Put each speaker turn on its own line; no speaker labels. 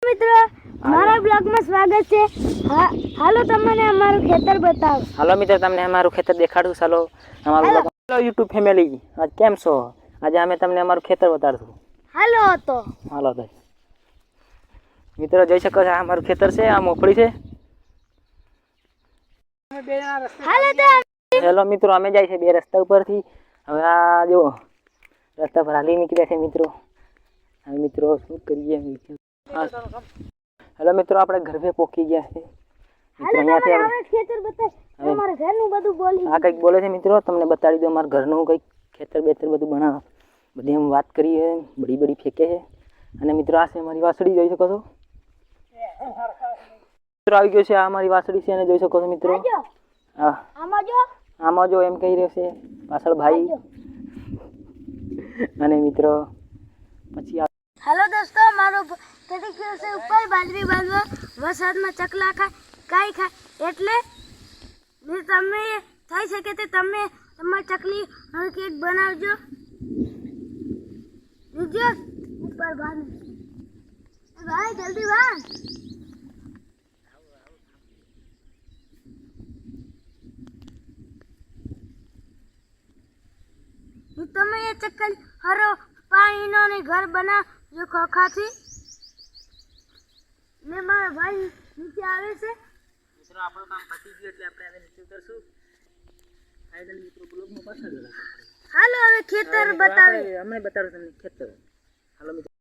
મિત્રો મારા બ્લોગમાં સ્વાગત છે. હાલો તમને અમારું ખેતર બતાવો.
હાલો મિત્રો તમને અમારું ખેતર દેખાડું. ચાલો અમારું બ્લોગ. હેલો YouTube ફેમિલી, આજ કેમ છો? આજે અમે તમને અમારું ખેતર બતાડશું.
હાલો તો
હાલો તો મિત્રો જોઈ શકો છો, આ અમારું ખેતર છે, આ મોફળી છે.
હાલો તો
હેલો મિત્રો, અમે જાય છે બે રસ્તા ઉપરથી. હવે આ જો રસ્તા પર હાલી નીકળ્યા છે મિત્રો. હવે મિત્રો શું કરીએ? હેલો મિત્રો, આપણે ઘર પે પહોંચી ગયા છે. મિત્રો અહીંયાથી આપણે
ખેતર બતાવ. અમારા ઘરનું બધું બોલી.
આ કંઈક બોલે છે મિત્રો, તમને બતાડી દો. અમારા ઘરનું કંઈક ખેતર બેતર બધું બનાવ બધી એમ વાત કરીએ, બડી બડી ફેંકે છે. અને મિત્રો આ છે અમારી વાસળી, જોઈ શકો છો મિત્રો. આવી ગયો છે, આ અમારી વાસળી છે અને જોઈ શકો છો મિત્રો. હા આમાં જો એમ કહી રહ્યો છે પાછળ ભાઈ. અને મિત્રો પછી
હાલો દોસ્તો, મારો ખેતી ગયો છે ઉપર બાજરી બાંધવા. વરસાદમાં ચકલા કાંઈ ખાય એટલે તમે થઈ શકે તે તમે તમારી ચકલી હવે કેક બનાવજો. બીજો ઉપર બાંધ ભાઈ, જલ્દી બાંધ. તમે એ ચકલી હરો પાણીનો ને ઘર બનાવજો ખોખાથી. ને મારા ભાઈ નીચે આવે છે.
મિત્રો આપણું કામ પતી ગયું એટલે આપણે હવે નીચે ઉતરશું. ફાઇનલ મિત્રો બ્લોગમાં પાછા જોડાશું.
હાલો હવે ખેતર બતાવે.
અમે બતાડું તમને ખેતર. હાલો મિત્રો.